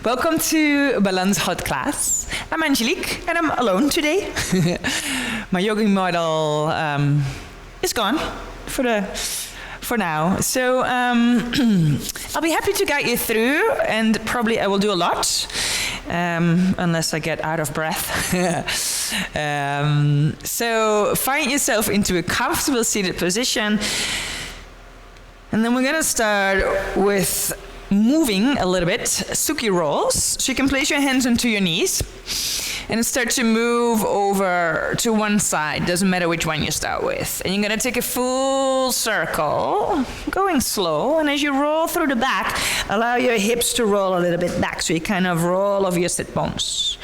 Welcome to Balanzs hot class. I'm Angelique and I'm alone today. My yoga model is gone for now. So I'll be happy to guide you through, and probably I will do a lot unless I get out of breath. So find yourself into a comfortable seated position. And then we're going to start with moving a little bit, Suki rolls. So you can place your hands onto your knees and start to move over to one side. Doesn't matter which one you start with. And you're going to take a full circle, going slow. And as you roll through the back, allow your hips to roll a little bit back. So you kind of roll over your sit bones.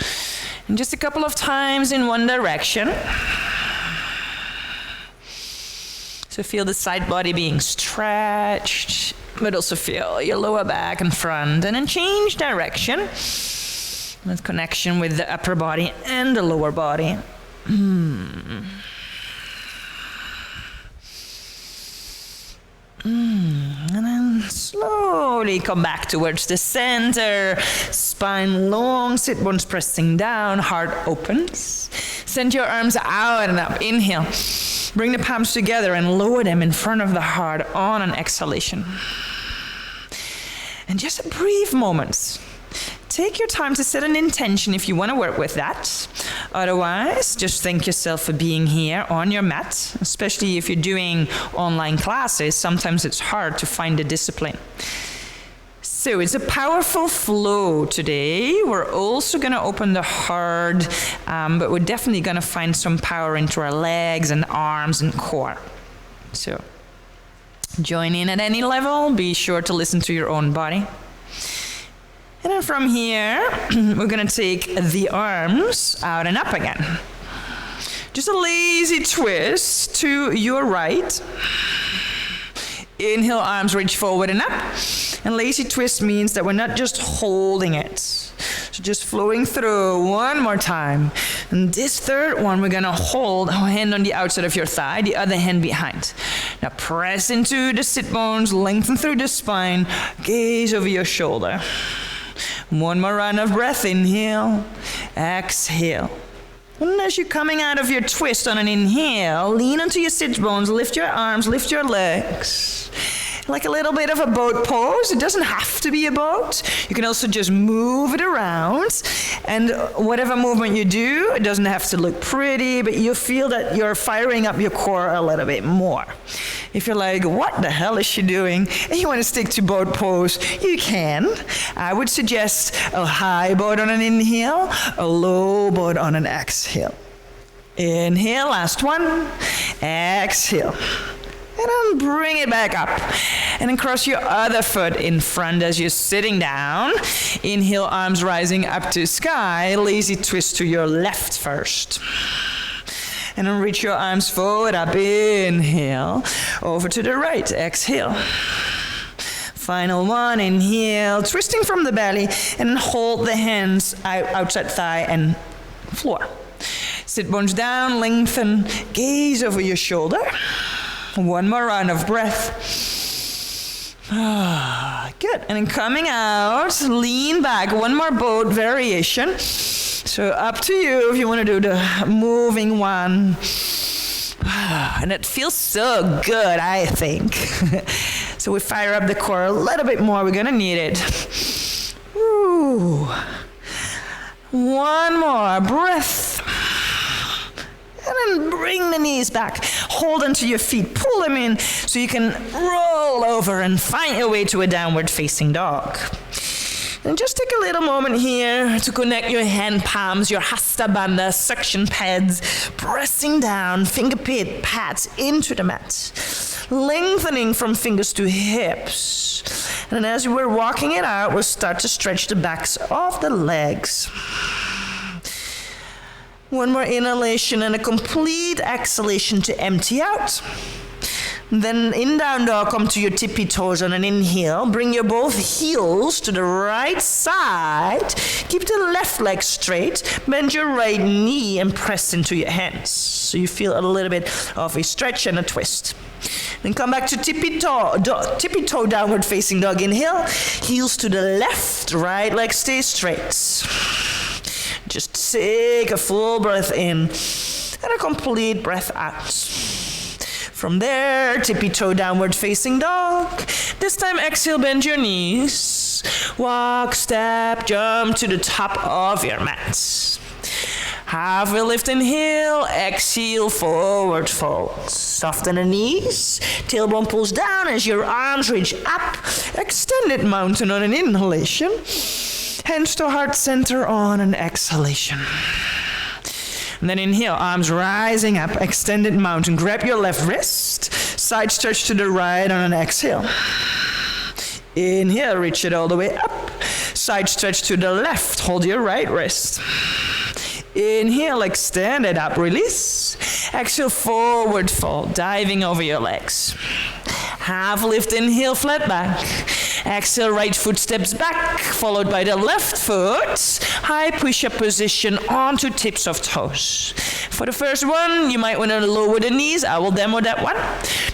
And just a couple of times in one direction. So feel the side body being stretched, but also feel your lower back and front. And then change direction with connection with the upper body and the lower body. And then slowly come back towards the center. Spine long, sit bones pressing down, heart opens. Send your arms out and up. Inhale. Bring the palms together and lower them in front of the heart on an exhalation. And just a brief moment. Take your time to set an intention if you want to work with that. Otherwise, just thank yourself for being here on your mat, especially if you're doing online classes. Sometimes it's hard to find the discipline. So it's a powerful flow today. We're also going to open the heart, but we're definitely going to find some power into our legs and arms and core. So join in at any level. Be sure to listen to your own body. And then from here, we're going to take the arms out and up again. Just a lazy twist to your right. Inhale, arms reach forward and up. And lazy twist means that we're not just holding it. So just flowing through one more time. And this third one, we're going to hold a hand on the outside of your thigh, the other hand behind. Now press into the sit bones, lengthen through the spine, gaze over your shoulder. One more round of breath. Inhale, exhale. And as you're coming out of your twist on an inhale, lean onto your sit bones, lift your arms, lift your legs. Like a little bit of a boat pose. It doesn't have to be a boat. You can also just move it around. And whatever movement you do, it doesn't have to look pretty, but you feel that you're firing up your core a little bit more. If you're like, what the hell is she doing? And you want to stick to boat pose, you can. I would suggest a high boat on an inhale, a low boat on an exhale. Inhale, last one. Exhale. And then bring it back up. And then cross your other foot in front as you're sitting down. Inhale, arms rising up to sky. Lazy twist to your left first. And then reach your arms forward, up. Inhale. Over to the right. Exhale. Final one. Inhale. Twisting from the belly. And hold the hands outside thigh and floor. Sit bones down. Lengthen. Gaze over your shoulder. One more round of breath. Good. And then coming out, lean back. One more boat variation. So up to you if you want to do the moving one. And it feels so good, I think. So we fire up the core a little bit more. We're going to need it. Ooh. One more breath. And then bring the knees back. Hold onto your feet. Pull them in so you can roll over and find your way to a downward facing dog. And just take a little moment here to connect your hand palms, your hasta bandha, suction pads, pressing down, finger pads into the mat. Lengthening from fingers to hips. And as we're walking it out, we'll start to stretch the backs of the legs. One more inhalation and a complete exhalation to empty out. Then in down dog, come to your tippy toes on an inhale. Bring your both heels to the right side. Keep the left leg straight. Bend your right knee and press into your hands. So you feel a little bit of a stretch and a twist. Then come back to tippy toe downward facing dog. Inhale, heels to the left, right leg stays straight. Just take a full breath in and a complete breath out. From there, tippy toe downward facing dog. This time exhale, bend your knees. Walk, step, jump to the top of your mat. Halfway lift, inhale, exhale, forward fold. Soften the knees, tailbone pulls down as your arms reach up. Extended mountain on an inhalation. Hands to heart center on an exhalation. And then inhale, arms rising up, extended mountain. Grab your left wrist, side stretch to the right on an exhale. Inhale, reach it all the way up. Side stretch to the left, hold your right wrist. Inhale, extend it up, release. Exhale, forward fold, diving over your legs. Half lift, inhale, flat back. Exhale, right foot steps back, followed by the left foot. High push-up position onto tips of toes. For the first one, you might want to lower the knees. I will demo that one.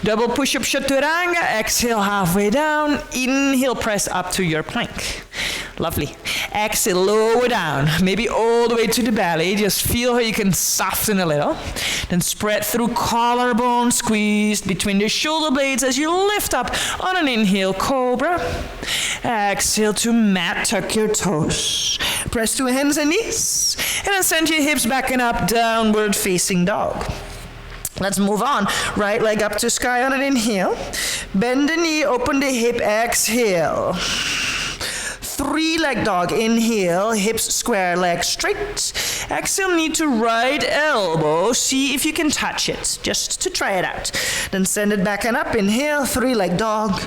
Double push-up Chaturanga. Exhale, halfway down. Inhale, press up to your plank. Lovely. Exhale, lower down, maybe all the way to the belly. Just feel how you can soften a little. Then spread through collarbone, squeezed between the shoulder blades as you lift up on an inhale, cobra. Exhale to mat, tuck your toes. Press to hands and knees. And then send your hips back and up, downward facing dog. Let's move on. Right leg up to sky on an inhale. Bend the knee, open the hip, exhale. 3-leg dog, inhale, hips square, legs straight. Exhale, knee to right elbow. See if you can touch it, just to try it out. Then send it back and up, inhale, 3-leg dog.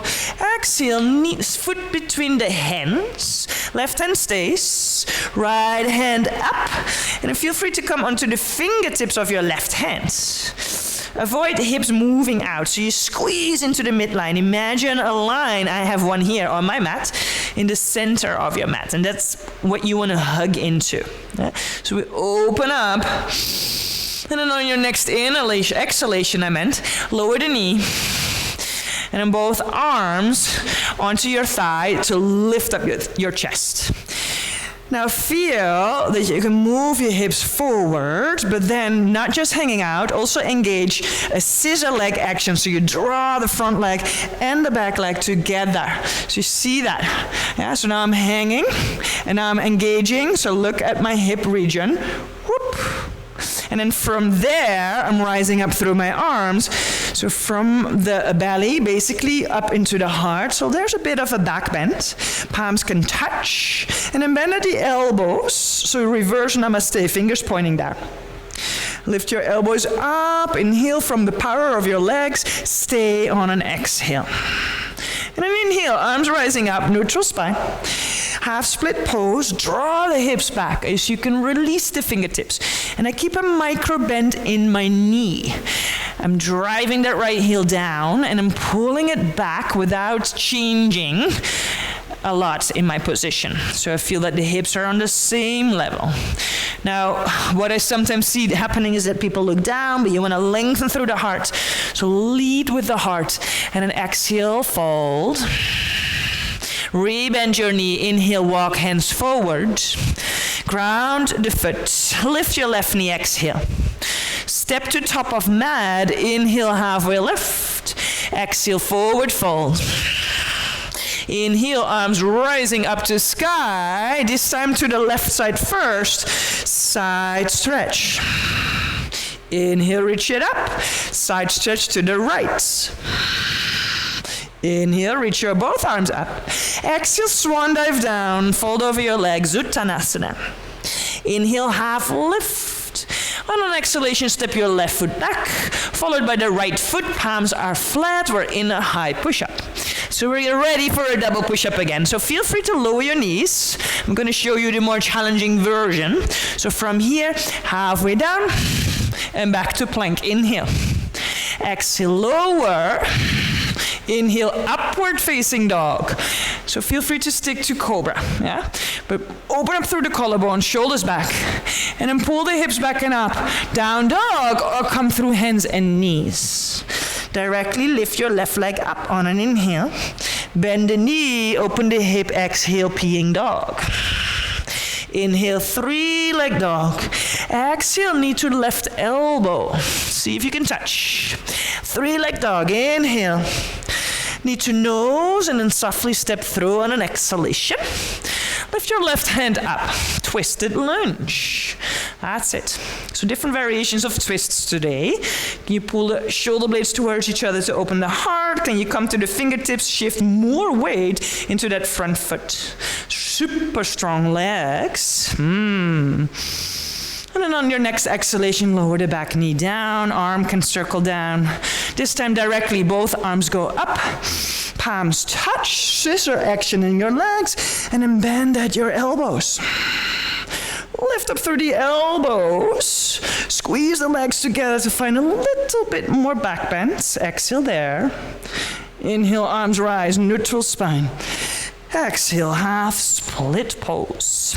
Exhale, knee, foot between the hands. Left hand stays, right hand up. And then feel free to come onto the fingertips of your left hand. Avoid the hips moving out, so you squeeze into the midline. Imagine a line, I have one here on my mat, in the center of your mat, and that's what you want to hug into. Yeah? So we open up, and then on your next inhalation, exhalation lower the knee, and then both arms onto your thigh to lift up your chest. Now feel that you can move your hips forward, but then not just hanging out, also engage a scissor leg action. So you draw the front leg and the back leg together. So you see that. Yeah, so now I'm hanging and now I'm engaging. So look at my hip region. Whoop. And then from there, I'm rising up through my arms. So from the belly, basically up into the heart. So there's a bit of a back bend. Palms can touch. And then bend at the elbows. So reverse namaste, fingers pointing down. Lift your elbows up. Inhale from the power of your legs. Stay on an exhale. And then inhale, arms rising up, neutral spine. Half split pose, draw the hips back as you can release the fingertips. And I keep a micro bend in my knee. I'm driving that right heel down and I'm pulling it back without changing a lot in my position. So I feel that the hips are on the same level. Now, what I sometimes see happening is that people look down, but you want to lengthen through the heart. So lead with the heart and then exhale, fold. Rebend your knee, inhale, walk hands forward. Ground the foot, lift your left knee, exhale. Step to top of mat, inhale, halfway lift. Exhale, forward fold. Inhale, arms rising up to sky. This time to the left side first. Side stretch. Inhale, reach it up. Side stretch to the right. Inhale, reach your both arms up. Exhale, swan dive down. Fold over your legs, Uttanasana. Inhale, half lift. On an exhalation, step your left foot back, followed by the right foot. Palms are flat. We're in a high push-up. So we're ready for a double push-up again. So feel free to lower your knees. I'm going to show you the more challenging version. So from here, halfway down, and back to plank. Inhale. Exhale, lower. Inhale, upward facing dog. So feel free to stick to cobra, yeah? But open up through the collarbone, shoulders back, and then pull the hips back and up. Down dog, or come through hands and knees. Directly lift your left leg up on an inhale. Bend the knee, open the hip, exhale, peeing dog. Inhale, 3-leg dog. Exhale, knee to the left elbow. See if you can touch. 3-leg dog, inhale. Knee to nose, and then softly step through on an exhalation. Lift your left hand up, twisted lunge. That's it. So different variations of twists today. Can you pull the shoulder blades towards each other to open the heart? Can you come to the fingertips, shift more weight into that front foot? Super strong legs. And then on your next exhalation, lower the back knee down, arm can circle down. This time directly, both arms go up. Palms touch, scissor action in your legs, and then bend at your elbows. Lift up through the elbows. Squeeze the legs together to find a little bit more back bend. Exhale there. Inhale, arms rise, neutral spine. Exhale, half split pose.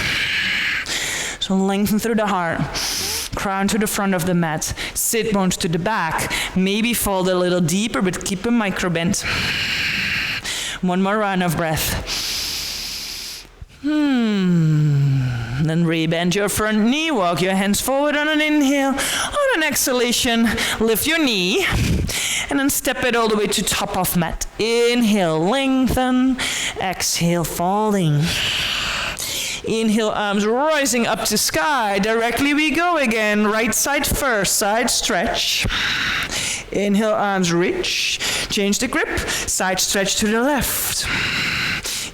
So lengthen through the heart. Crown to the front of the mat. Sit bones to the back. Maybe fold a little deeper, but keep a micro bend. One more round of breath. Then rebend your front knee. Walk your hands forward on an inhale. On an exhalation, lift your knee. And then step it all the way to top of mat. Inhale, lengthen. Exhale, folding. Inhale, arms rising up to sky. Directly we go again. Right side first, side stretch. Inhale, arms reach. Change the grip. Side stretch to the left.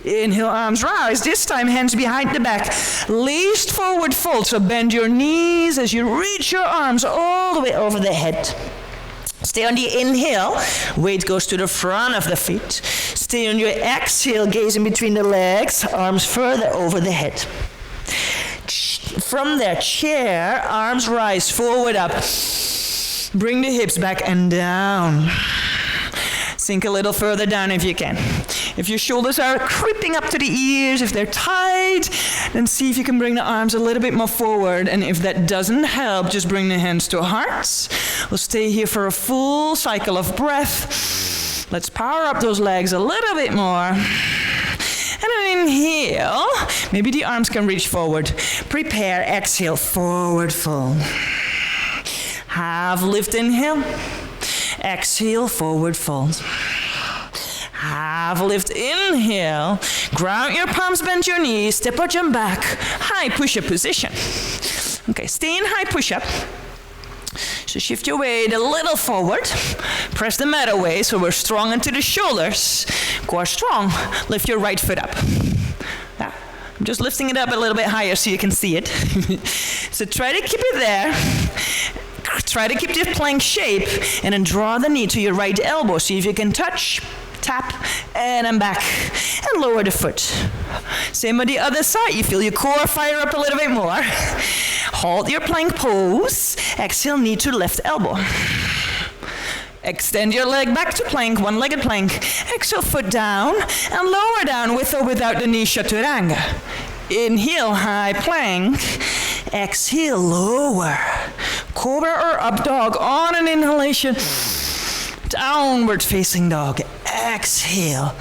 Inhale, arms rise. This time, hands behind the back. Laced forward fold. So bend your knees as you reach your arms all the way over the head. Stay on the inhale. Weight goes to the front of the feet. Stay on your exhale. Gaze in between the legs. Arms further over the head. From there, chair. Arms rise forward up. Bring the hips back and down. Sink a little further down if you can. If your shoulders are creeping up to the ears, if they're tight, then see if you can bring the arms a little bit more forward. And if that doesn't help, just bring the hands to hearts. We'll stay here for a full cycle of breath. Let's power up those legs a little bit more. And then inhale. Maybe the arms can reach forward. Prepare, exhale, forward fold. Half lift, inhale. Exhale, forward fold. Half lift, inhale. Ground your palms, bend your knees. Step out, jump back. High push-up position. Okay, stay in high push-up. So shift your weight a little forward. Press the mat away so we're strong into the shoulders. Core strong. Lift your right foot up. Yeah. I'm just lifting it up a little bit higher so you can see it. So try to keep it there. Try to keep the plank shape and then draw the knee to your right elbow. See if you can touch, tap, and then back. And lower the foot. Same on the other side. You feel your core fire up a little bit more. Hold your plank pose. Exhale, knee to left elbow. Extend your leg back to plank, one-legged plank. Exhale, foot down and lower down with or without the knee, Chaturanga. Inhale, high plank. Exhale, lower. Cobra or up dog on an inhalation. Downward facing dog. Exhale.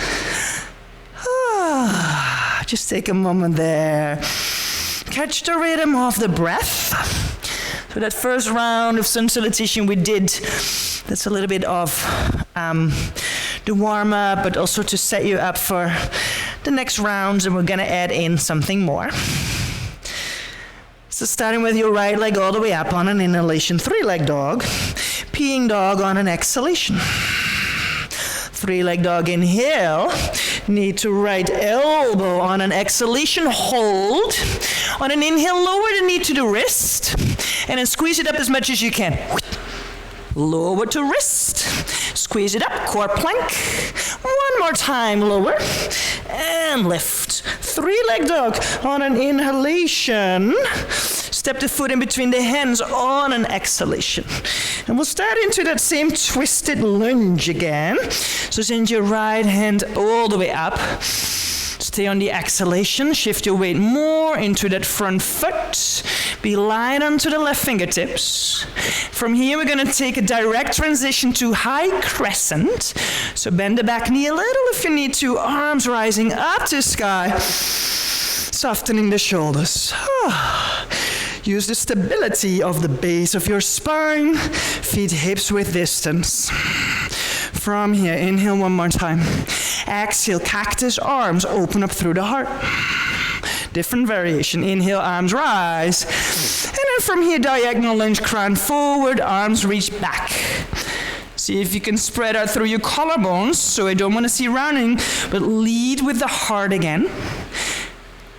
Just take a moment there. Catch the rhythm of the breath. So that first round of sun salutation we did, that's a little bit of the warm-up, but also to set you up for the next rounds, and we're going to add in something more. So starting with your right leg all the way up on an inhalation, 3-leg dog. Peeing dog on an exhalation. 3-leg dog, inhale. Knee to right elbow on an exhalation, hold. On an inhale, lower the knee to the wrist. And then squeeze it up as much as you can. Lower to wrist. Squeeze it up, core plank. One more time, lower. And lift. 3-leg dog on an inhalation. Step the foot in between the hands on an exhalation. And we'll start into that same twisted lunge again. So send your right hand all the way up. Stay on the exhalation. Shift your weight more into that front foot. Be light onto the left fingertips. From here, we're going to take a direct transition to high crescent. So bend the back knee a little if you need to. Arms rising up to sky. Softening the shoulders. Use the stability of the base of your spine. Feet hips with distance. From here, inhale one more time. Exhale, cactus arms open up through the heart. Different variation. Inhale, arms rise. And then from here, diagonal lunge, crown forward, arms reach back. See if you can spread out through your collarbones. So I don't want to see rounding, but lead with the heart again.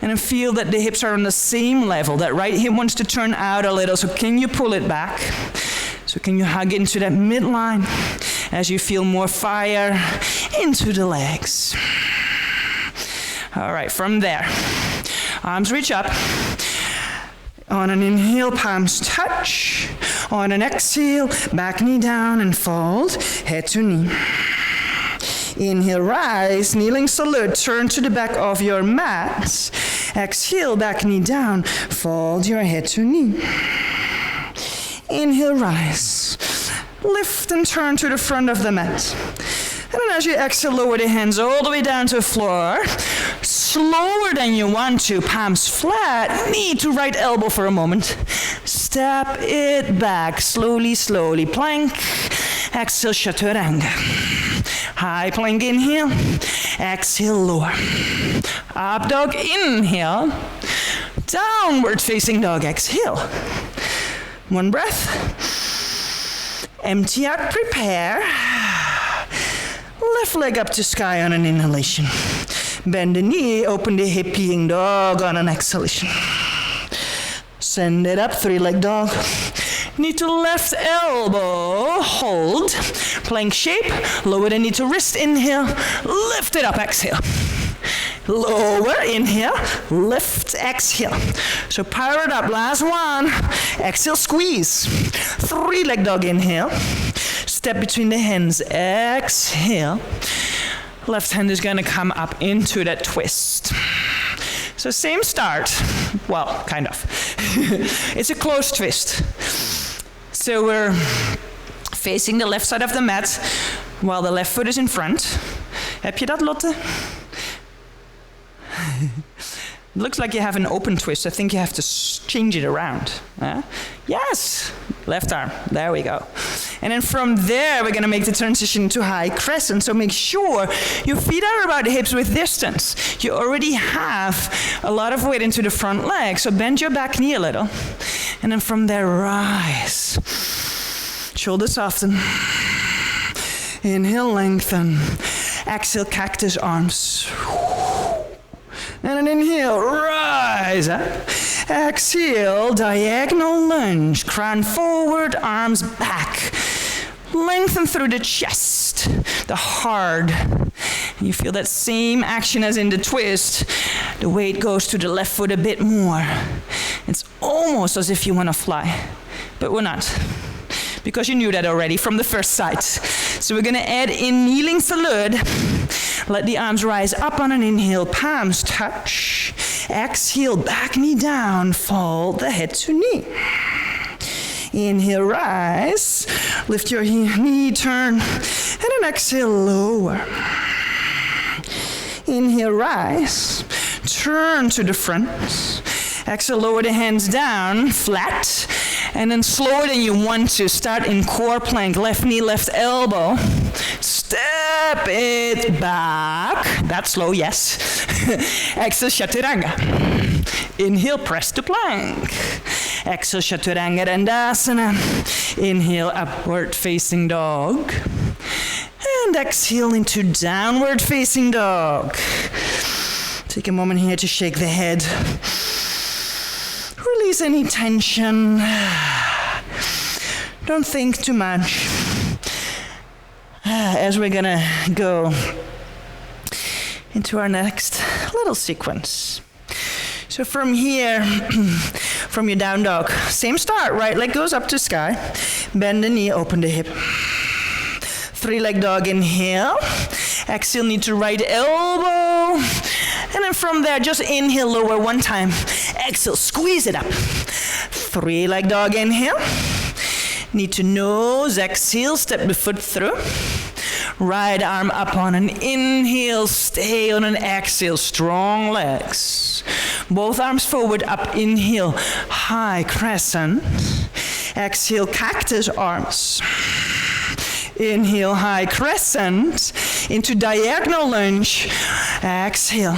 And then feel that the hips are on the same level. That right hip wants to turn out a little. So can you pull it back? So can you hug into that midline as you feel more fire into the legs? All right, from there, arms reach up. On an inhale, palms touch. On an exhale, back knee down and fold, head to knee. Inhale, rise, kneeling salute, turn to the back of your mat. Exhale, back knee down, fold your head to knee. Inhale, rise. Lift and turn to the front of the mat. And then as you exhale, lower the hands all the way down to the floor. Slower than you want to, palms flat, knee to right elbow for a moment. Step it back, slowly, slowly. Plank, exhale, Chaturanga. High plank, inhale. Exhale, lower. Up dog, inhale. Downward facing dog, exhale. One breath. Empty out, prepare. Left leg up to sky on an inhalation. Bend the knee, open the hip, peeing dog on an exhalation. Send it up, three-leg dog. Knee to left elbow, hold. Plank shape, lower the knee to wrist, inhale. Lift it up, exhale. Lower, inhale, lift, exhale. So power it up, last one. Exhale, squeeze. Three-leg dog, inhale. Step between the hands, exhale. Left hand is going to come up into that twist. So same start. Well, kind of. It's a closed twist. So we're facing the left side of the mat while the left foot is in front. Heb je dat, Lotte? It looks like you have an open twist. I think you have to change it around. Yes, left arm. There we go. And then from there, we're going to make the transition to high crescent. So make sure your feet are about the hips with distance. You already have a lot of weight into the front leg. So bend your back knee a little. And then from there, rise. Shoulders soften. Inhale, lengthen. Exhale, cactus arms. And an inhale, rise up. Exhale, diagonal lunge. Crown forward, arms back. Lengthen through the chest, the heart. You feel that same action as in the twist. The weight goes to the left foot a bit more. It's almost as if you want to fly, but we're not. Because you knew that already from the first side. So we're going to add in kneeling salute. Let the arms rise up on an inhale, palms touch. Exhale, back knee down, fold the head to knee. Inhale, rise. Lift your knee, turn. And then exhale, lower. Inhale, rise. Turn to the front. Exhale, lower the hands down, flat. And then slower than you want to. Start in core plank, left knee, left elbow. Step it back. That's slow, yes. Exhale, Chaturanga. Inhale, press to plank. Exhale, Chaturanga, Skandasana. Inhale, upward facing dog. And exhale into downward facing dog. Take a moment here to shake the head. Release any tension. Don't think too much. As we're gonna go into our next little sequence. So from here, from your down dog, same start, right leg goes up to sky. Bend the knee, open the hip. Three-leg dog, inhale. Exhale, knee to right elbow. And then from there, just inhale, lower one time. Exhale, squeeze it up. 3 like dog, inhale. Knee to nose, exhale, step the foot through. Right arm up on an inhale, stay on an exhale, strong legs. Both arms forward, up, inhale, high crescent. Exhale, cactus arms. Inhale, high crescent into diagonal lunge. Exhale.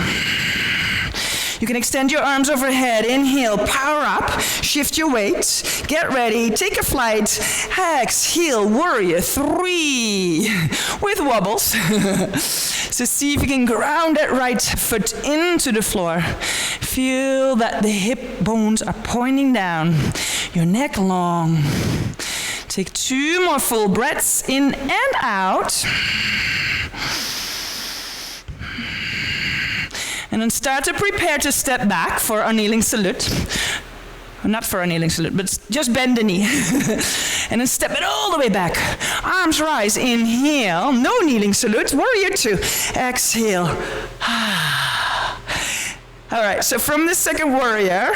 You can extend your arms overhead. Inhale, power up, shift your weight. Get ready, take a flight. Exhale, warrior 3 with wobbles. So see if you can ground that right foot into the floor. Feel that the hip bones are pointing down. Your neck long. Take 2 more full breaths in and out. And then start to prepare to step back for our kneeling salute. Not for our kneeling salute, but just bend the knee. And then step it all the way back. Arms rise, inhale, no kneeling salute, warrior 2. Exhale. All right, so from the second warrior,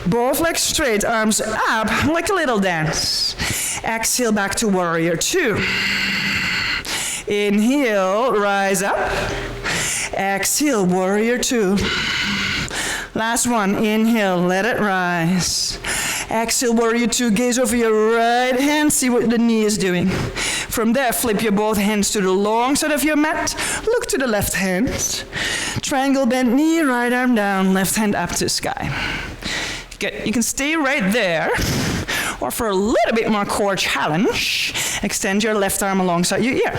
both legs straight, arms up, like a little dance. Exhale, back to warrior 2. Inhale, rise up. Exhale, warrior 2. Last one, inhale, let it rise. Exhale, warrior 2, gaze over your right hand, see what the knee is doing. From there, flip your both hands to the long side of your mat, look to the left hand. Triangle bent knee, right arm down, left hand up to sky. Good, you can stay right there, or for a little bit more core challenge, extend your left arm alongside your ear.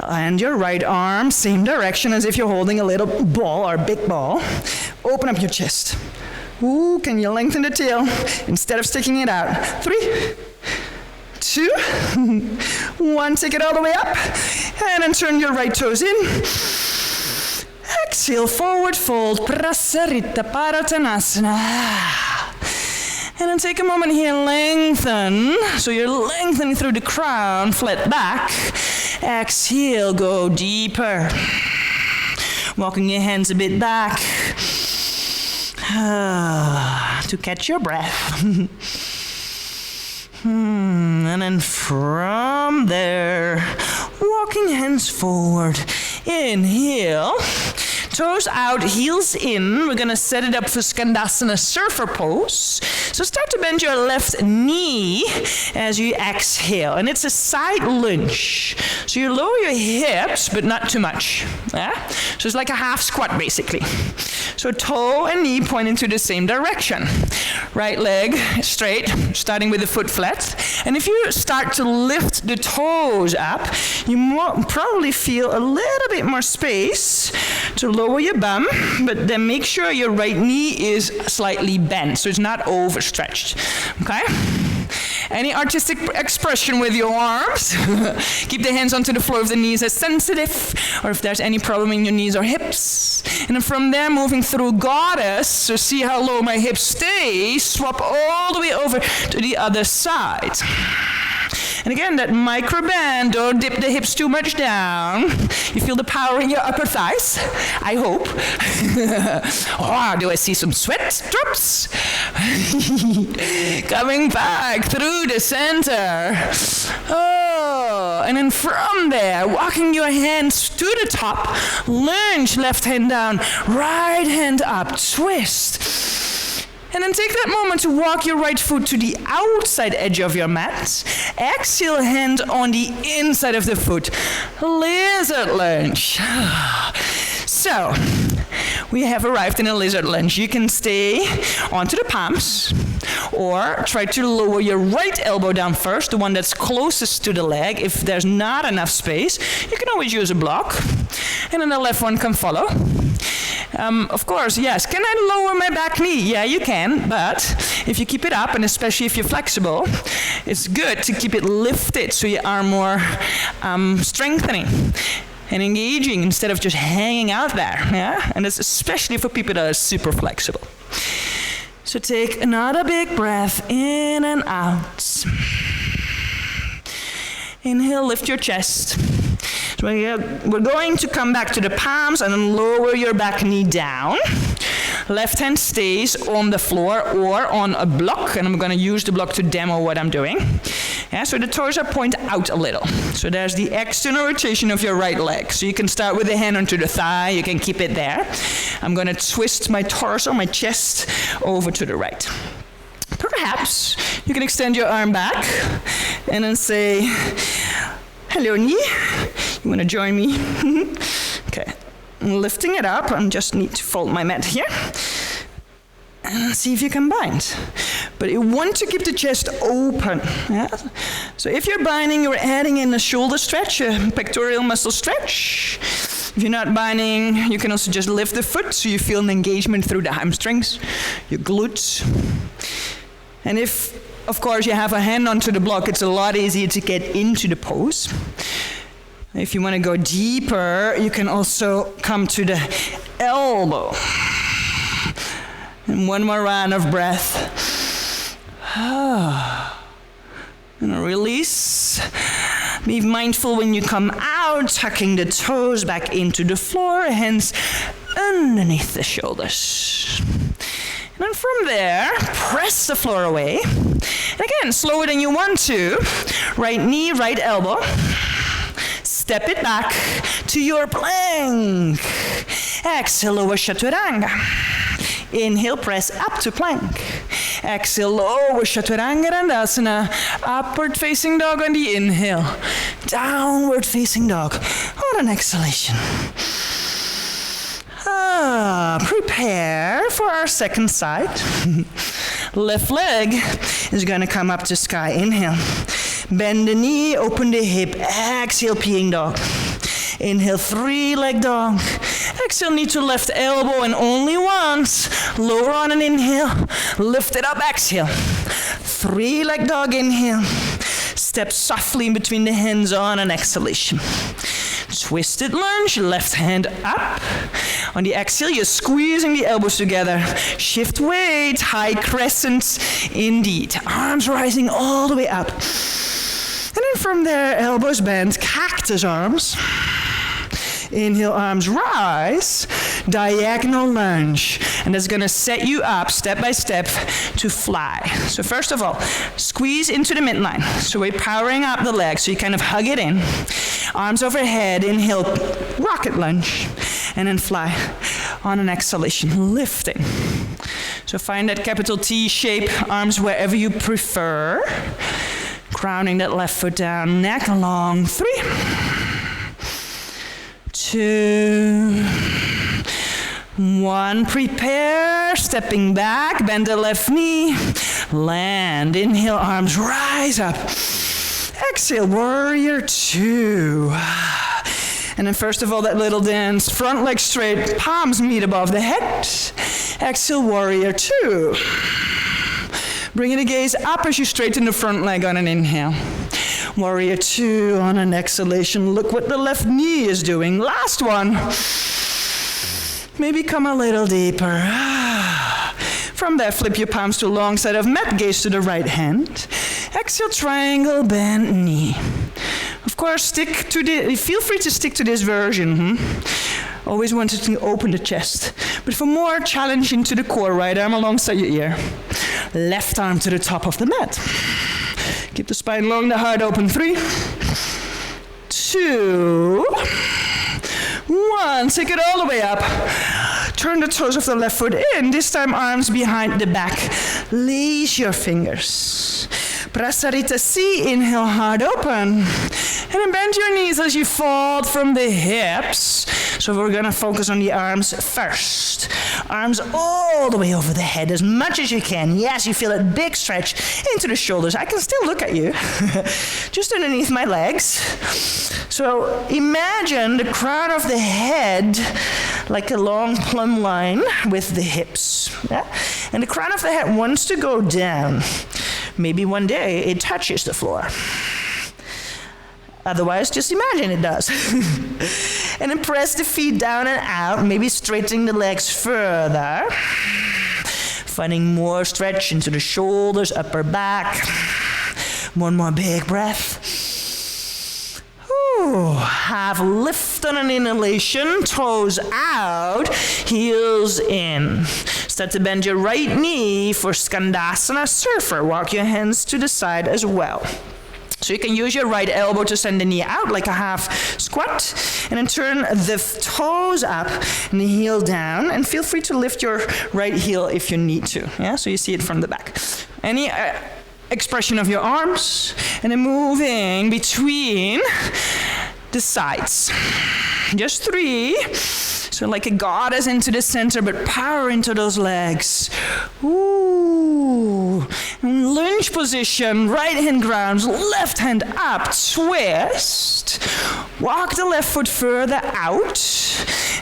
And your right arm, same direction as if you're holding a little ball or big ball. Open up your chest. Ooh, can you lengthen the tail instead of sticking it out? 3, 2, 1. Take it all the way up. And then turn your right toes in. Exhale, forward fold. Prasarita Paratanasana. And then take a moment here, lengthen. So you're lengthening through the crown, flat back. Exhale, go deeper. Walking your hands a bit back to catch your breath. And then from there, walking hands forward. Inhale. Toes out, heels in. We're going to set it up for Skandasana surfer pose. So start to bend your left knee as you exhale. And it's a side lunge. So you lower your hips, but not too much. Yeah? So it's like a half squat, basically. So toe and knee point into the same direction. Right leg straight, starting with the foot flat. And if you start to lift the toes up, you probably feel a little bit more space to lower your bum, but then make sure your right knee is slightly bent, so it's not overstretched. Okay? Any artistic expression with your arms. Keep the hands onto the floor if the knees are sensitive, or if there's any problem in your knees or hips. And then from there, moving through goddess, so see how low my hips stay, swap all the way over to the other side. And again, that micro bend, don't dip the hips too much down. You feel the power in your upper thighs, I hope. Oh, do I see some sweat drops? Coming back through the center. Oh, and then from there, walking your hands to the top, lunge, left hand down, right hand up, twist. And then take that moment to walk your right foot to the outside edge of your mat. Exhale, hand on the inside of the foot. Lizard lunge. So, we have arrived in a lizard lunge. You can stay onto the palms, or try to lower your right elbow down first, the one that's closest to the leg. If there's not enough space, you can always use a block. And then the left one can follow. Of course, yes. Can I lower my back knee? Yeah, you can, but if you keep it up, and especially if you're flexible, it's good to keep it lifted so you are more strengthening and engaging instead of just hanging out there. Yeah? And it's especially for people that are super flexible. So take another big breath in and out. Inhale, lift your chest. So we're going to come back to the palms and then lower your back knee down. Left hand stays on the floor or on a block, and I'm going to use the block to demo what I'm doing. Yeah, so the toes are pointed out a little. So there's the external rotation of your right leg. So you can start with the hand onto the thigh, you can keep it there. I'm going to twist my torso, my chest, over to the right. Perhaps you can extend your arm back and then say, hello knee, you want to join me? Okay. I'm lifting it up, I just need to fold my mat here. And see if you can bind. But you want to keep the chest open. Yeah? So if you're binding, you're adding in a shoulder stretch, a pectoral muscle stretch. If you're not binding, you can also just lift the foot so you feel an engagement through the hamstrings, your glutes. And if, of course, you have a hand onto the block, it's a lot easier to get into the pose. If you want to go deeper, you can also come to the elbow. And one more round of breath. And release. Be mindful when you come out, tucking the toes back into the floor, hands underneath the shoulders. And then from there, press the floor away. And again, slower than you want to. Right knee, right elbow. Step it back to your plank. Exhale, lower Chaturanga. Inhale, press up to plank. Exhale, lower Chaturanga Skandasana. Upward facing dog on the inhale. Downward facing dog on an exhalation. Prepare for our second side. Left leg is going to come up to sky. Inhale. Bend the knee, open the hip. Exhale, peeing dog. Inhale, three-leg dog. Exhale, knee to left elbow, and only once. Lower on an inhale. Lift it up, exhale. Three-leg dog, inhale. Step softly in between the hands on an exhalation. Twisted lunge, left hand up. On the exhale, you're squeezing the elbows together. Shift weight, high crescent, indeed. Arms rising all the way up. And then from there, elbows bent, cactus arms. Inhale, arms rise, diagonal lunge. And that's gonna set you up step by step to fly. So first of all, squeeze into the midline. So we're powering up the legs, so you kind of hug it in. Arms overhead, inhale, rocket lunge. And then fly on an exhalation, lifting. So find that capital T shape, arms wherever you prefer. Grounding that left foot down, neck long. 3, 2, 1. Prepare, stepping back, bend the left knee, land. Inhale, arms rise up. Exhale, warrior 2. And then first of all, that little dance, front leg straight, palms meet above the head. Exhale, warrior 2. Bringing the gaze up as you straighten the front leg on an inhale. Warrior 2 on an exhalation. Look what the left knee is doing. Last one. Maybe come a little deeper. From there, flip your palms to long side of mat, gaze to the right hand. Exhale, triangle, bend knee. Of course, feel free to stick to this version. Always wanted to open the chest. But for more challenge into the core, right arm alongside your ear. Left arm to the top of the mat. Keep the spine long, the heart open. 3, 2, 1. Take it all the way up. Turn the toes of the left foot in. This time arms behind the back. Lace your fingers. Prasarita C, inhale, heart open. And then bend your knees as you fold from the hips. So we're gonna focus on the arms first. Arms all the way over the head as much as you can. Yes, you feel that big stretch into the shoulders. I can still look at you. Just underneath my legs. So imagine the crown of the head like a long plumb line with the hips. Yeah? And the crown of the head wants to go down. Maybe one day it touches the floor. Otherwise, just imagine it does. And then press the feet down and out, maybe straightening the legs further. Finding more stretch into the shoulders, upper back. One more big breath. Ooh, half lift on an inhalation, toes out, heels in. Start to bend your right knee for Skandasana surfer. Walk your hands to the side as well. So you can use your right elbow to send the knee out like a half squat, and then turn the toes up and the heel down, and feel free to lift your right heel if you need to. Yeah, so you see it from the back. Any expression of your arms, and then moving between the sides. Just 3. So like a goddess into the center, but power into those legs. Ooh. Lunge position, right hand grounds, left hand up, twist. Walk the left foot further out,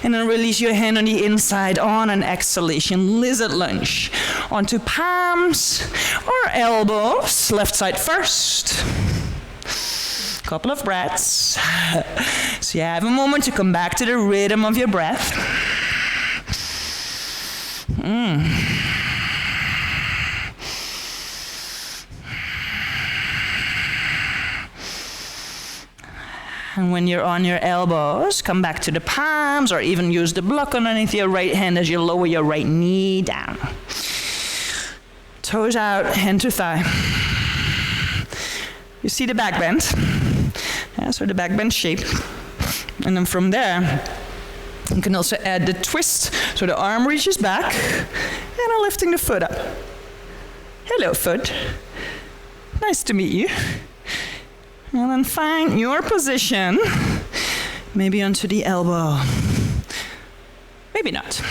and then release your hand on the inside on an exhalation, lizard lunge. Onto palms or elbows, left side first. Couple of breaths. So you have a moment to come back to the rhythm of your breath. And when you're on your elbows, come back to the palms, or even use the block underneath your right hand as you lower your right knee down. Toes out, hand to thigh. You see the back bend? Yeah, so the back bend shape. And then from there, you can also add the twist, so the arm reaches back, and I'm lifting the foot up. Hello, foot. Nice to meet you. And then find your position, maybe onto the elbow. Maybe not.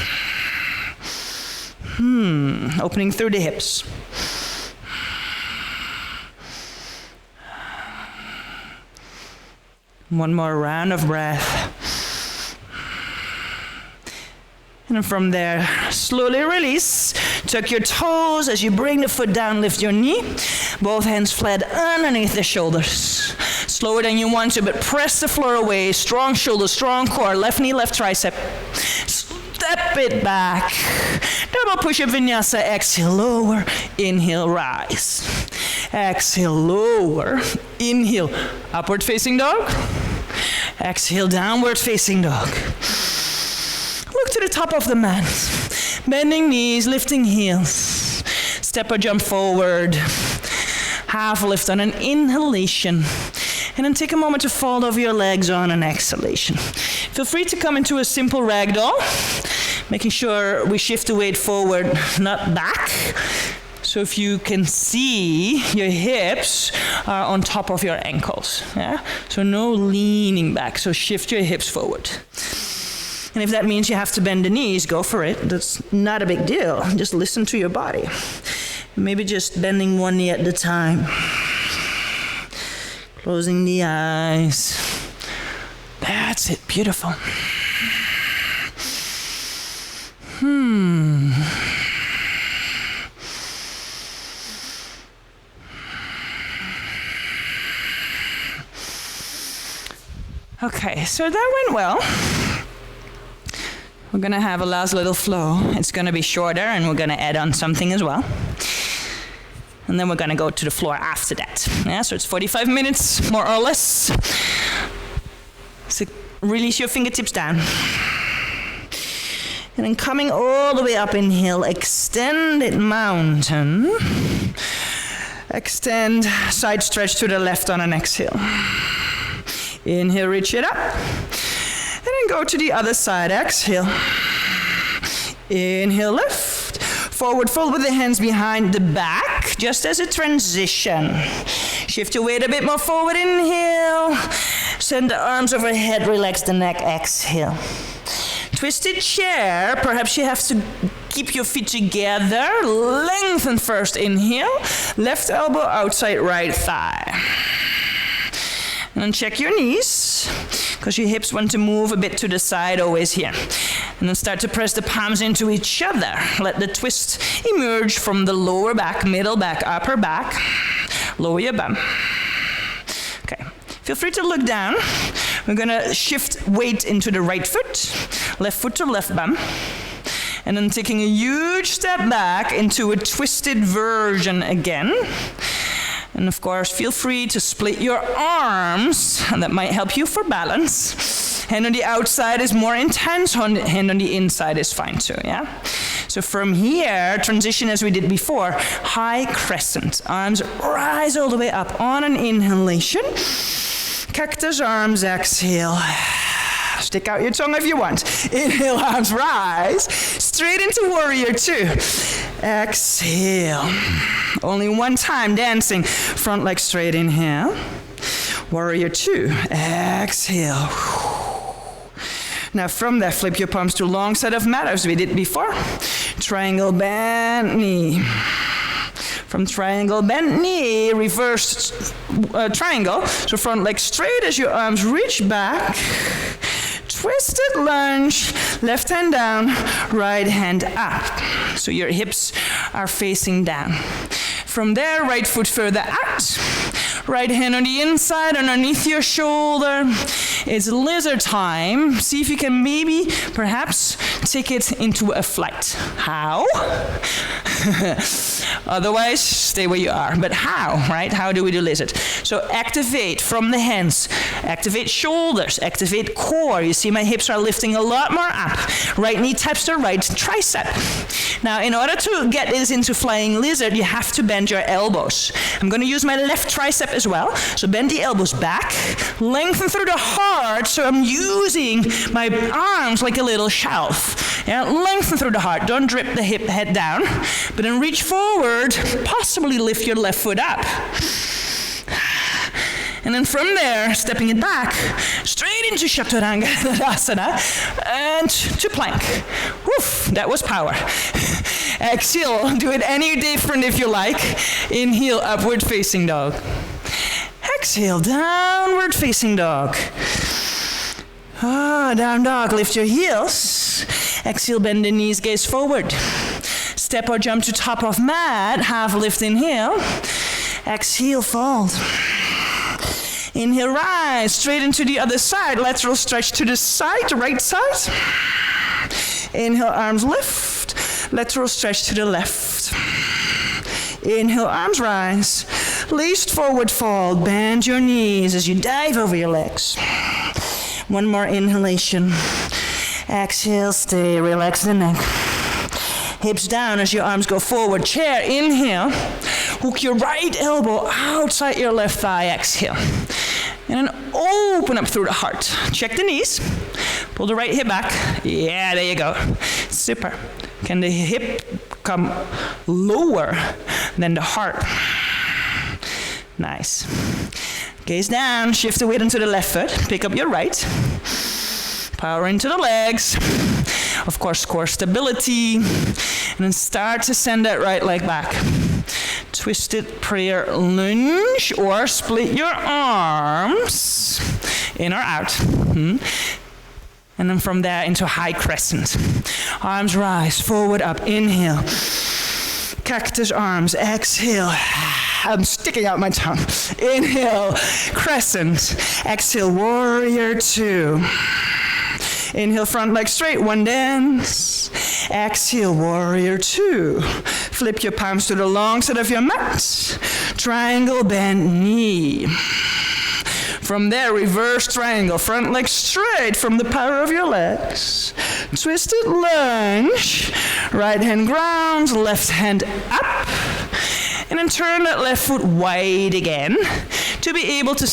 Opening through the hips. One more round of breath. And from there, slowly release. Tuck your toes as you bring the foot down, lift your knee. Both hands flat underneath the shoulders. Slower than you want to, but press the floor away. Strong shoulders, strong core. Left knee, left tricep. Step it back. Double push-up vinyasa. Exhale, lower. Inhale, rise. Exhale, lower. Inhale, upward facing dog. Exhale, downward facing dog. Look to the top of the mat. Bending knees, lifting heels. Step or jump forward. Half lift on an inhalation. And then take a moment to fold over your legs on an exhalation. Feel free to come into a simple ragdoll, making sure we shift the weight forward, not back. So if you can see, your hips are on top of your ankles. Yeah? So no leaning back, so shift your hips forward. And if that means you have to bend the knees, go for it. That's not a big deal. Just listen to your body. Maybe just bending one knee at a time. Closing the eyes. That's it. Beautiful. Okay, so that went well. We're going to have a last little flow. It's going to be shorter, and we're going to add on something as well. And then we're going to go to the floor after that. Yeah, so it's 45 minutes, more or less. So release your fingertips down. And then coming all the way up, inhale, extended mountain. Extend, side stretch to the left on an exhale. Inhale, reach it up. And then go to the other side, exhale. Inhale, lift. Forward fold with the hands behind the back, just as a transition. Shift your weight a bit more forward, inhale. Send the arms overhead, relax the neck, exhale. Twisted chair, perhaps you have to keep your feet together. Lengthen first, inhale. Left elbow outside right thigh. And then check your knees, because your hips want to move a bit to the side, always here. And then start to press the palms into each other. Let the twist emerge from the lower back, middle back, upper back. Lower your bum. Okay, feel free to look down. We're gonna shift weight into the right foot, left foot to left bum. And then taking a huge step back into a twisted version again. And of course, feel free to split your arms, and that might help you for balance. Hand on the outside is more intense, hand on the inside is fine too, yeah? So from here, transition as we did before, high crescent. Arms rise all the way up on an inhalation. Cactus arms, exhale. Stick out your tongue if you want. Inhale, arms rise. Straight into warrior two. Exhale. Only one time, dancing. Front leg straight, inhale. Warrior two. Exhale. Now from there, flip your palms to long side of mat as we did before. Triangle, bend knee. From triangle, bend knee, reverse triangle. So front leg straight as your arms reach back. Twisted lunge, left hand down, right hand up. So your hips are facing down. From there, right foot further out. Right hand on the inside, underneath your shoulder. It's lizard time. See if you can maybe, perhaps, take it into a flight. How? Otherwise, stay where you are. But how, right? How do we do lizard? So activate from the hands. Activate shoulders. Activate core. You see my hips are lifting a lot more up. Right knee taps the right tricep. Now, in order to get this into flying lizard, you have to bend your elbows. I'm going to use my left tricep as well. So bend the elbows back. Lengthen through the heart. So I'm using my arms like a little shelf. Yeah, lengthen through the heart. Don't drip the hip head down. But then reach forward. Possibly lift your left foot up. And then from there, stepping it back, straight into Chaturanga, and to plank. Woof, that was power. Exhale, do it any different if you like. Inhale, upward facing dog. Exhale, downward facing dog. Down dog, lift your heels. Exhale, bend the knees, gaze forward. Step or jump to top of mat, half lift, inhale. Exhale, fold. Inhale, rise, straight into the other side. Lateral stretch to the side, right side. Inhale, arms lift. Lateral stretch to the left. Inhale, arms rise. Laced forward fold. Bend your knees as you dive over your legs. One more inhalation. Exhale, stay, relax the neck. Hips down as your arms go forward. Chair, inhale. Hook your right elbow outside your left thigh, exhale. And then open up through the heart. Check the knees. Pull the right hip back. Yeah, there you go. Super. Can the hip come lower than the heart? Nice. Gaze down, shift the weight into the left foot. Pick up your right. Power into the legs. Of course, core stability. And then start to send that right leg back. Twisted prayer lunge, or split your arms in or out. And then from there into high crescent. Arms rise, forward, up, inhale. Cactus arms, exhale. I'm sticking out my tongue. Inhale, crescent. Exhale, warrior two. Inhale, front leg straight, one dance. Exhale, warrior two. Flip your palms to the long side of your mat. Triangle, bend knee. From there, reverse triangle, front leg straight from the power of your legs. Twisted lunge. Right hand grounds, left hand up. And then turn that left foot wide again to be able to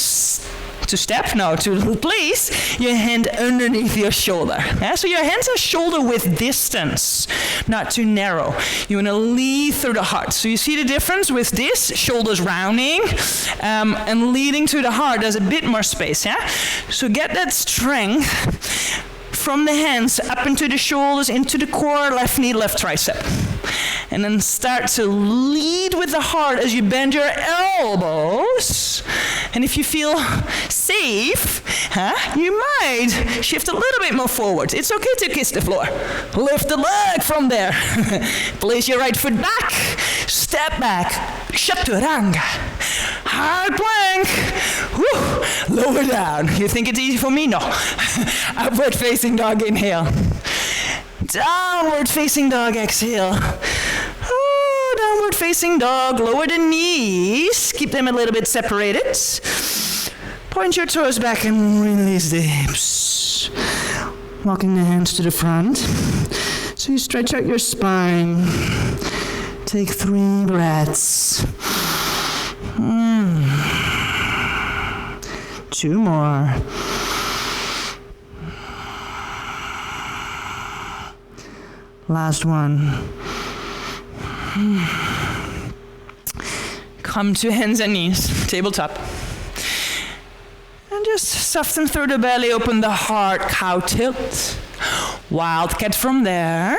place your hand underneath your shoulder. Yeah? So your hands are shoulder width distance, not too narrow. You want to lead through the heart. So you see the difference with this, shoulders rounding, and leading to the heart. There's a bit more space. Yeah. So get that strength from the hands up into the shoulders, into the core, left knee, left tricep. And then start to lead with the heart as you bend your elbows. And if you feel safe, you might shift a little bit more forward. It's okay to kiss the floor. Lift the leg from there. Place your right foot back. Step back. Chaturanga. Hard plank. Woo. Lower down. You think it's easy for me? No. Upward facing dog, inhale. Downward facing dog, exhale. Downward facing dog. Lower the knees. Keep them a little bit separated. Point your toes back and release the hips. Walking the hands to the front. So you stretch out your spine. Take 3 breaths. 2 more. Last one. Come to hands and knees, tabletop. And just soften through the belly, open the heart, cow tilt. Wildcat from there.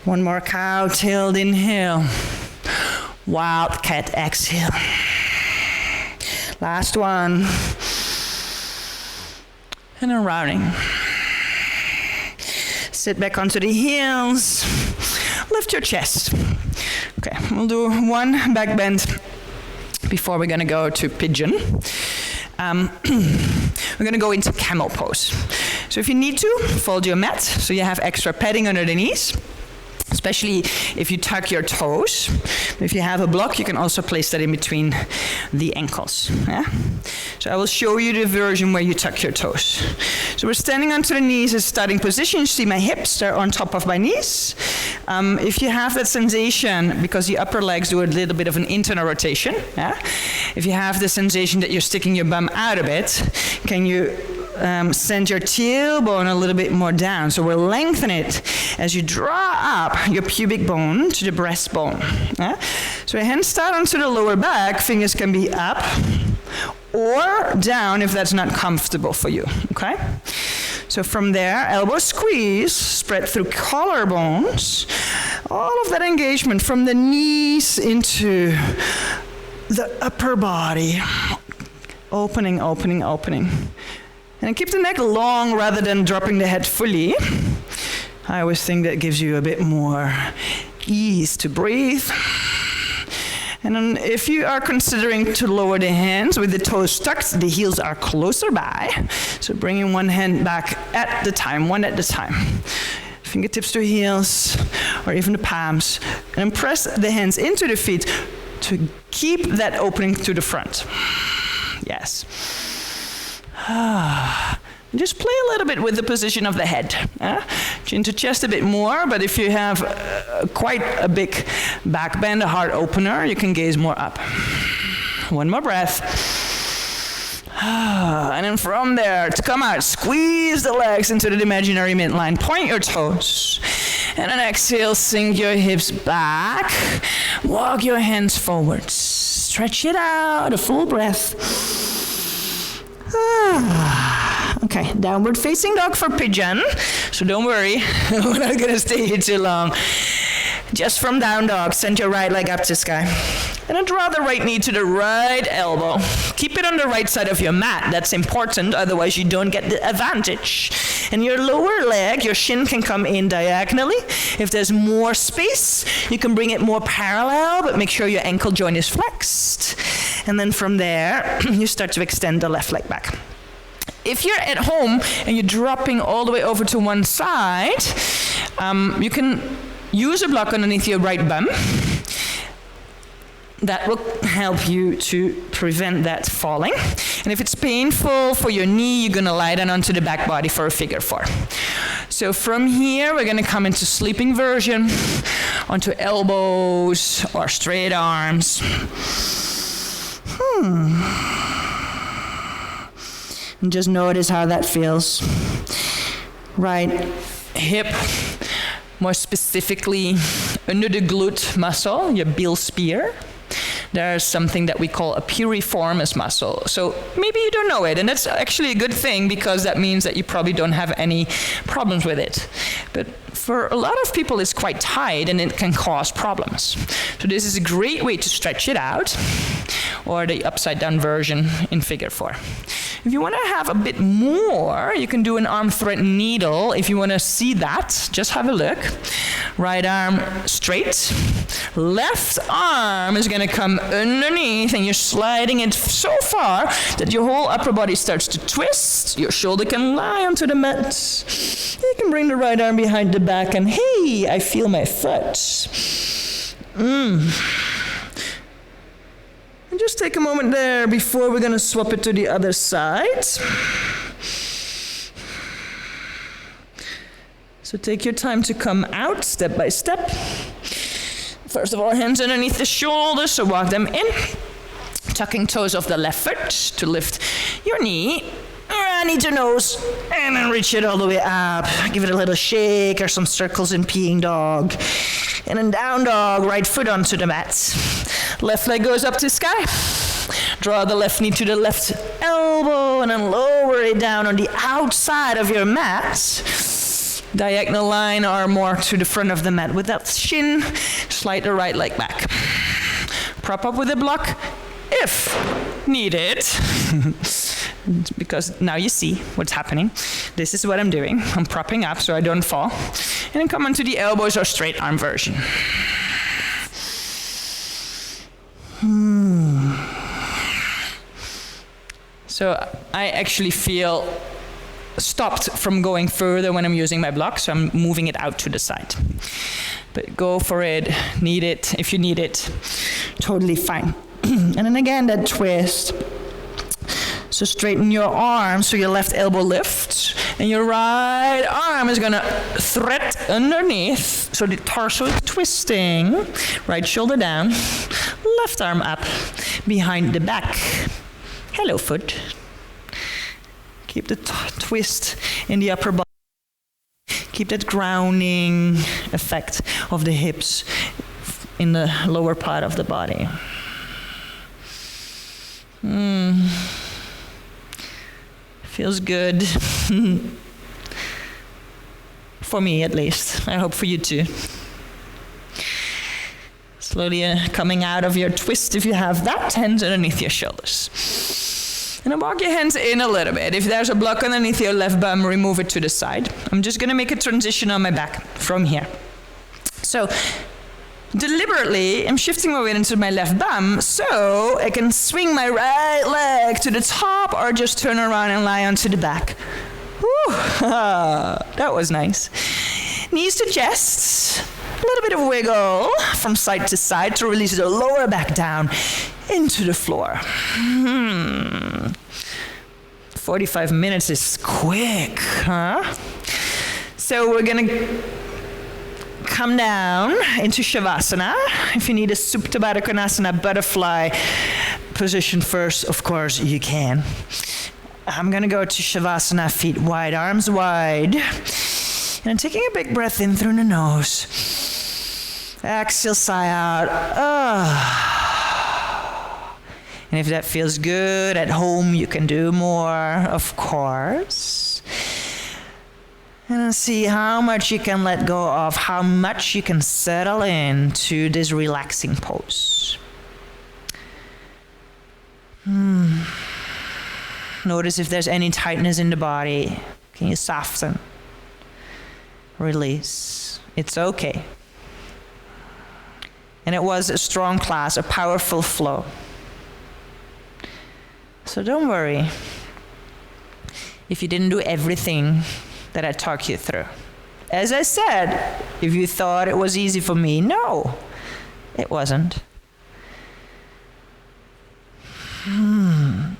One more cow tilt, inhale. Wildcat, exhale. Last one. And a rounding. Sit back onto the heels. Lift your chest. Okay, we'll do one back bend before we're gonna go to pigeon. We're gonna go into camel pose. So if you need to, fold your mat so you have extra padding under the knees, especially if you tuck your toes. If you have a block, you can also place that in between the ankles. Yeah? So I will show you the version where you tuck your toes. So we're standing onto the knees as starting position. You see my hips, they're on top of my knees. If you have that sensation, because the upper legs do a little bit of an internal rotation, yeah? If you have the sensation that you're sticking your bum out a bit, can you send your tailbone a little bit more down? So we'll lengthen it as you draw up your pubic bone to the breastbone. Yeah? So hands start onto the lower back, fingers can be up or down if that's not comfortable for you, okay? So from there, elbow squeeze, spread through collarbones. All of that engagement from the knees into the upper body. Opening, opening, opening. And keep the neck long rather than dropping the head fully. I always think that gives you a bit more ease to breathe. And then if you are considering to lower the hands with the toes tucked, the heels are closer by. So bringing one hand back at the time, one at a time. Fingertips to heels, or even the palms. And press the hands into the feet to keep that opening to the front. Yes. Just play a little bit with the position of the head. Chin to chest a bit more, but if you have quite a big back bend, a heart opener, you can gaze more up. One more breath. And then from there, to come out, squeeze the legs into the imaginary midline. Point your toes. And then exhale, sink your hips back. Walk your hands forward. Stretch it out, a full breath. Okay, downward facing dog for pigeon. So don't worry, we're not gonna stay here too long. Just from down dog, send your right leg up to sky. And then draw the right knee to the right elbow. Keep it on the right side of your mat, that's important, otherwise you don't get the advantage. And your lower leg, your shin can come in diagonally. If there's more space, you can bring it more parallel, but make sure your ankle joint is flexed. And then from there, you start to extend the left leg back. If you're at home and you're dropping all the way over to one side, you can use a block underneath your right bum. That will help you to prevent that falling. And if it's painful for your knee, you're gonna lie down onto the back body for a figure 4. So from here, we're gonna come into sleeping version, onto elbows or straight arms. And just notice how that feels. Right hip, more specifically under the glute muscle, your Bill spear. There's something that we call a piriformis muscle. So maybe you don't know it, and that's actually a good thing because that means that you probably don't have any problems with it. But for a lot of people, it's quite tight and it can cause problems. So this is a great way to stretch it out, or the upside down version in figure 4. If you want to have a bit more, you can do an arm thread needle. If you want to see that, just have a look. Right arm straight. Left arm is going to come underneath, and you're sliding it so far that your whole upper body starts to twist. Your shoulder can lie onto the mat. You can bring the right arm behind the back, and hey, I feel my foot. And just take a moment there before we're gonna swap it to the other side. So take your time to come out step by step. First of all, hands underneath the shoulders, so walk them in. Tucking toes of the left foot to lift your knee, knee to nose, and then reach it all the way up. Give it a little shake or some circles in peeing dog. And then down dog, right foot onto the mat. Left leg goes up to sky. Draw the left knee to the left elbow and then lower it down on the outside of your mat. Diagonal line or more to the front of the mat with that shin. Slide the right leg back. Prop up with a block if needed. Because now you see what's happening. This is what I'm doing. I'm propping up so I don't fall. And then come onto the elbows or straight arm version. So I actually feel stopped from going further when I'm using my block, so I'm moving it out to the side. But go for it, need it, if you need it, totally fine. And then again, that twist. So straighten your arm so your left elbow lifts, and your right arm is gonna thread underneath, so the torso is twisting. Right shoulder down, left arm up, behind the back. Hello, foot. Keep the twist in the upper body. Keep that grounding effect of the hips in the lower part of the body. Feels good. For me, at least. I hope for you too. Slowly coming out of your twist if you have that. Hands underneath your shoulders. And then walk your hands in a little bit. If there's a block underneath your left bum, remove it to the side. I'm just gonna make a transition on my back from here. So, deliberately, I'm shifting my weight into my left bum so I can swing my right leg to the top or just turn around and lie onto the back. Whew, that was nice. Knees to chest. A little bit of wiggle from side to side to release the lower back down into the floor. 45 minutes is quick, huh? So we're gonna come down into Shavasana. If you need a Supta Baddha Konasana butterfly position first, of course you can. I'm gonna go to Shavasana, feet wide, arms wide. And I'm taking a big breath in through the nose. Exhale, sigh out. And if that feels good at home, you can do more, of course. And then see how much you can let go of, how much you can settle into this relaxing pose. Notice if there's any tightness in the body. Can you soften? Release. It's okay. And it was a strong class, a powerful flow. So don't worry if you didn't do everything that I talked you through. As I said, if you thought it was easy for me, no, it wasn't.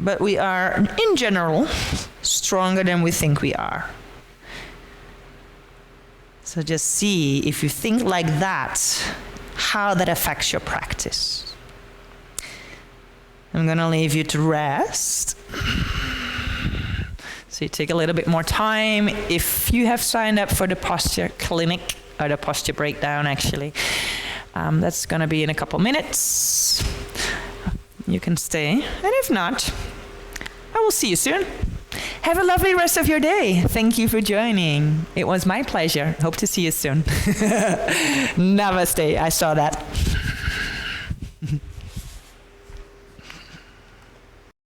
But we are, in general, stronger than we think we are. So just see, if you think like that, how that affects your practice. I'm gonna leave you to rest. So you take a little bit more time. If you have signed up for the posture clinic, or the posture breakdown actually, that's gonna be in a couple minutes. You can stay, and if not, I will see you soon. Have a lovely rest of your day. Thank you for joining. It was my pleasure. Hope to see you soon. Namaste. I saw that.